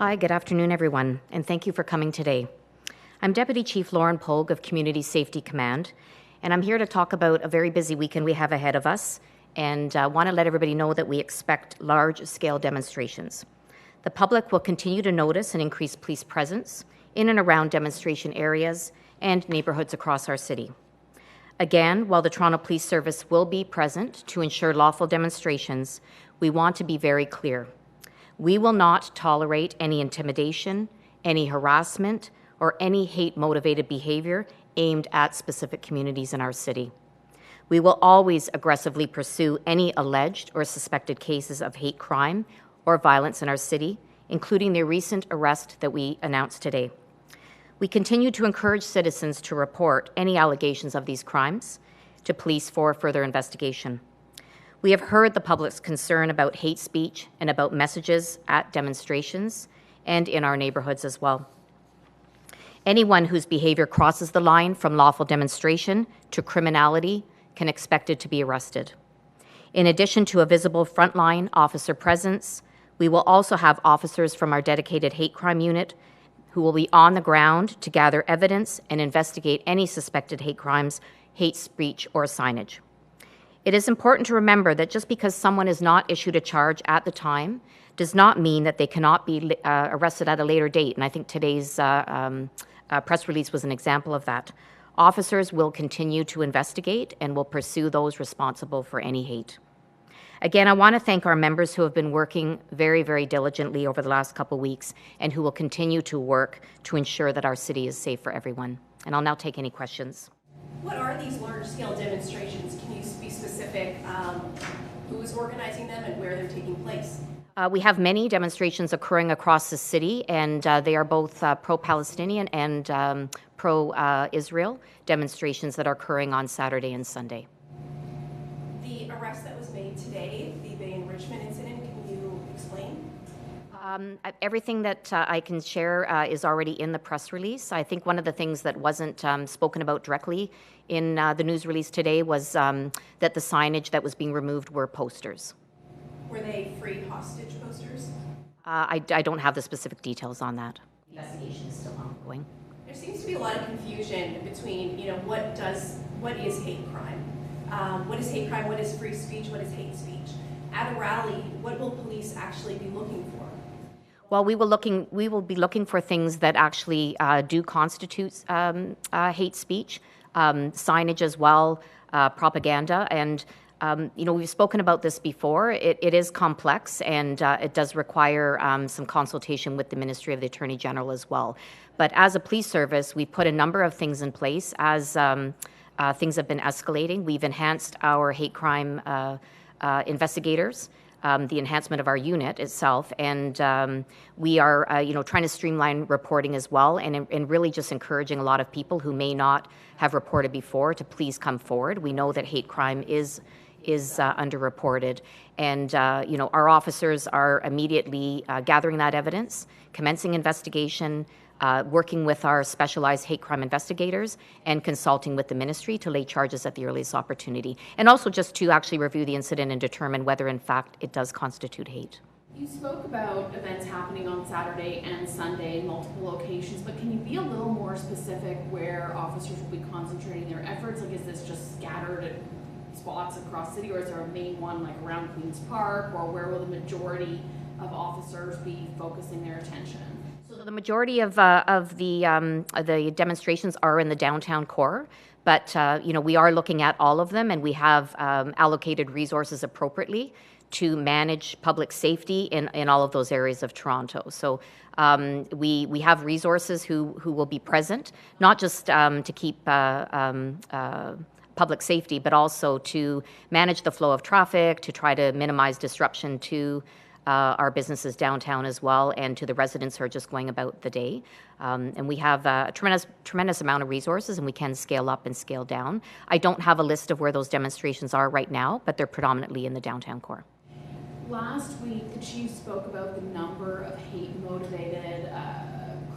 Hi, good afternoon, everyone, and thank you for coming today. I'm Deputy Chief Lauren Pogue of Community Safety Command, and I'm here to talk about a very busy weekend we have ahead of us, and want to let everybody know that we expect large-scale demonstrations. The public will continue to notice an increased police presence in and around demonstration areas and neighbourhoods across our city. Again, while the Toronto Police Service will be present to ensure lawful demonstrations, we want to be very clear. We will not tolerate any intimidation, any harassment, or any hate-motivated behavior aimed at specific communities in our city. We will always aggressively pursue any alleged or suspected cases of hate crime or violence in our city, including the recent arrest that we announced today. We continue to encourage citizens to report any allegations of these crimes to police for further investigation. We have heard the public's concern about hate speech and about messages at demonstrations and in our neighbourhoods as well. Anyone whose behaviour crosses the line from lawful demonstration to criminality can expect to be arrested. In addition to a visible frontline officer presence, we will also have officers from our dedicated hate crime unit who will be on the ground to gather evidence and investigate any suspected hate crimes, hate speech, or signage. It is important to remember that just because someone is not issued a charge at the time does not mean that they cannot be arrested at a later date, and I think today's press release was an example of that. Officers will continue to investigate and will pursue those responsible for any hate. Again, I want to thank our members who have been working very, very diligently over the last couple of weeks and who will continue to work to ensure that our city is safe for everyone. And I'll now take any questions. What are these large-scale demonstrations? Can you be specific who's organizing them and where they're taking place? We have many demonstrations occurring across the city, and they are both pro-Palestinian and pro-Israel demonstrations that are occurring on Saturday and Sunday. The arrest that was made today, the Bay enrichment incident, can you explain? Everything that I can share is already in the press release. I think one of the things that wasn't spoken about directly in the news release today was that the signage that was being removed were posters. Were they free hostage posters? I don't have the specific details on that. The investigation is still ongoing. There seems to be a lot of confusion between, what is hate crime? What is hate crime? What is free speech? What is hate speech? At a rally, what will police actually be looking for? Well, we will be looking for things that actually do constitute hate speech, signage as well, propaganda, and we've spoken about this before. It is complex, and it does require some consultation with the Ministry of the Attorney General as well. But as a police service, we put a number of things in place as things have been escalating. We've enhanced our hate crime investigators. The enhancement of our unit itself, and we are, trying to streamline reporting as well, and really just encouraging a lot of people who may not have reported before to please come forward. We know that hate crime is underreported, and our officers are immediately gathering that evidence, commencing investigation, working with our specialized hate crime investigators and consulting with the ministry to lay charges at the earliest opportunity, and also just to actually review the incident and determine whether in fact it does constitute hate. You spoke about events happening on Saturday and Sunday in multiple locations, but can you be a little more specific where officers will be concentrating their efforts? Like, is this just scattered at spots across the city, or is there a main one like around Queen's Park, or where will the majority of officers be focusing their attention? So the majority of the demonstrations are in the downtown core, but we are looking at all of them, and we have allocated resources appropriately to manage public safety in all of those areas of Toronto. So we have resources who will be present, not just to keep public safety, but also to manage the flow of traffic, to try to minimize disruption to our businesses downtown as well, and to the residents who are just going about the day. And we have a tremendous amount of resources, and we can scale up and scale down. I don't have a list of where those demonstrations are right now, but they're predominantly in the downtown core. Last week, the chief spoke about the number of hate-motivated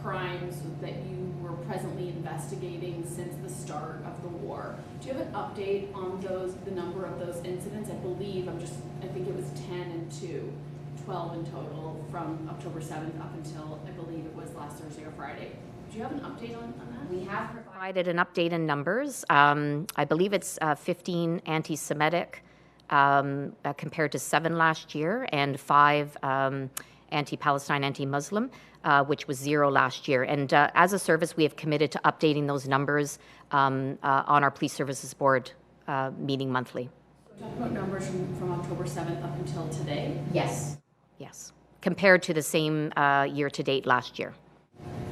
crimes that you were presently investigating since the start of the war. Do you have an update on the number of those incidents? I think it was 10 and 2. 12 in total from October 7th up until, I believe it was last Thursday or Friday. Do you have an update on that? We have provided an update in numbers. I believe it's 15 anti-Semitic compared to 7 last year, and 5 anti-Palestine, anti-Muslim, which was 0 last year. And as a service, we have committed to updating those numbers on our Police Services Board meeting monthly. We're talking about numbers from October 7th up until today? Yes. Yes. Compared to the same year to date last year.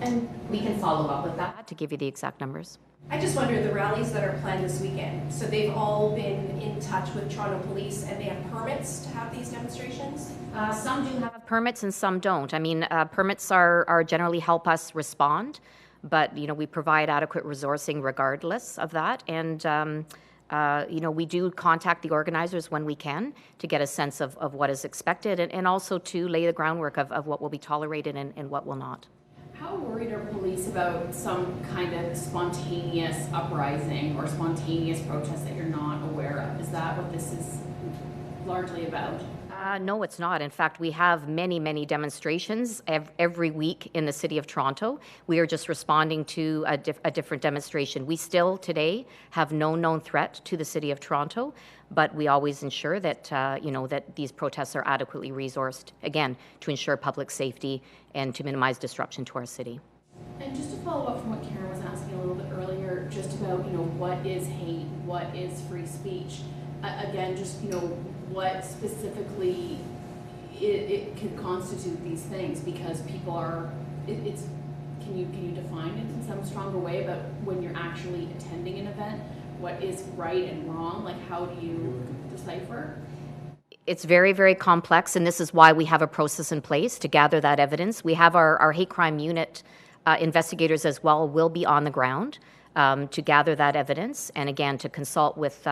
And We can follow up with that to give you the exact numbers. I just wonder, the rallies that are planned this weekend, so they've all been in touch with Toronto Police and they have permits to have these demonstrations? Some do have permits and some don't. I mean, permits are generally help us respond, but, you know, we provide adequate resourcing regardless of that. And, you know, we do contact the organizers when we can to get a sense of what is expected, and also to lay the groundwork of what will be tolerated and what will not. how worried are police about some kind of spontaneous uprising or spontaneous protest that you're not aware of? Is that what this is largely about? No, it's not. In fact, we have many, many demonstrations every week in the City of Toronto. We are just responding to a different demonstration. We still today have no known threat to the City of Toronto, but we always ensure that, you know, that these protests are adequately resourced, again, to ensure public safety and to minimize disruption to our city. And just to follow up from what Karen was asking a little bit earlier, just about, you know, what is hate, what is free speech? Again, just, you know, what specifically it can constitute these things, because people are, can you define it in some stronger way about when you're actually attending an event, what is right and wrong? Like, how do you decipher? It's very, very complex, and this is why we have a process in place to gather that evidence. We have our hate crime unit investigators as well will be on the ground to gather that evidence, and again, to consult with,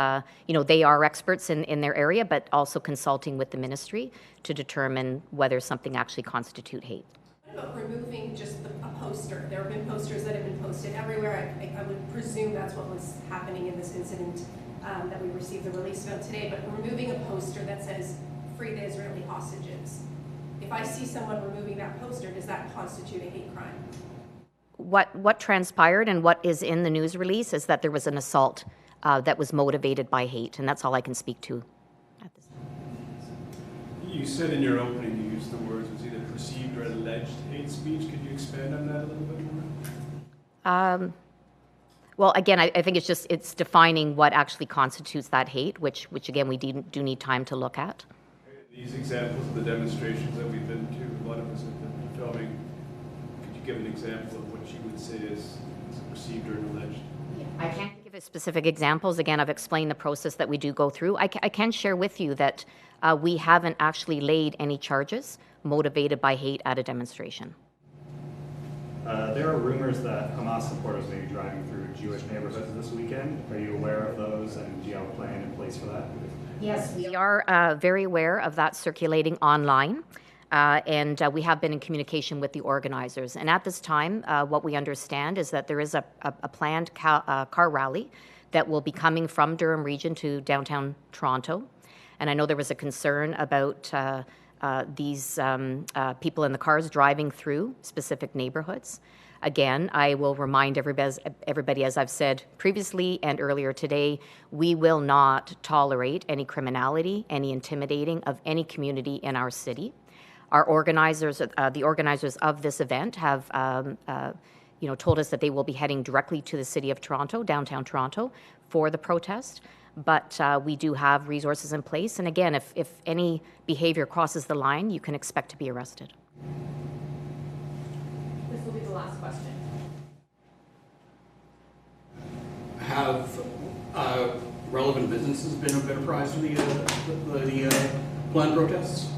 you know, they are experts in their area, but also consulting with the ministry to determine whether something actually constitutes hate. What about removing just a poster? There have been posters that have been posted everywhere. I would presume that's what was happening in this incident that we received the release of today, but removing a poster that says, "Free the Israeli hostages." If I see someone removing that poster, does that constitute a hate crime? What transpired and what is in the news release is that there was an assault that was motivated by hate, and that's all I can speak to at this time. You said in your opening, you used the words, it was either perceived or alleged hate speech. Could you expand on that a little bit more? Well, again, I think it's defining what actually constitutes that hate, which again, we do need time to look at. These examples of the demonstrations that we've been to, a lot of us have been filming. Could you give an example of what you would say is perceived or alleged? I can't give specific examples. Again, I've explained the process that we do go through. I can share with you that we haven't actually laid any charges motivated by hate at a demonstration. There are rumors that Hamas supporters may be driving through Jewish neighborhoods this weekend. Are you aware of those, and do you have a plan in place for that? Yes, we are very aware of that circulating online, and we have been in communication with the organizers. And at this time, what we understand is that there is a planned car rally that will be coming from Durham Region to downtown Toronto. And I know there was a concern about these people in the cars driving through specific neighborhoods. Again, I will remind everybody, as I've said previously and earlier today, we will not tolerate any criminality, any intimidating of any community in our city. Our organizers, the organizers of this event, have you know, told us that they will be heading directly to the City of Toronto, downtown Toronto, for the protest. But we do have resources in place, and again, if any behavior crosses the line, you can expect to be arrested. This will be the last question. Have relevant businesses been apprised of the planned protests?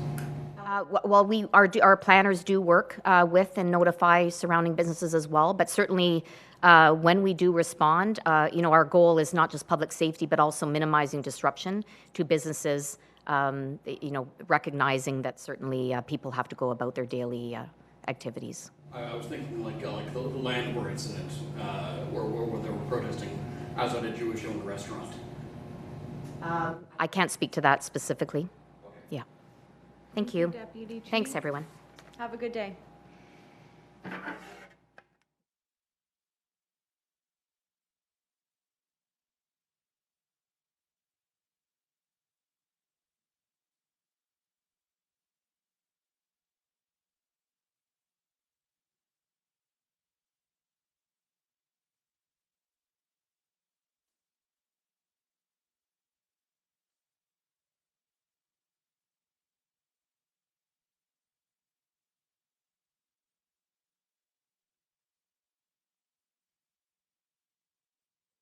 Well, our planners do work with and notify surrounding businesses as well, but certainly when we do respond, you know, our goal is not just public safety, but also minimizing disruption to businesses, you know, recognizing that certainly people have to go about their daily activities. I was thinking like the Landwehr incident where they were protesting outside a Jewish-owned restaurant. I can't speak to that specifically. Okay. Yeah. Thank you. Deputy Chief. Thanks, everyone. Have a good day.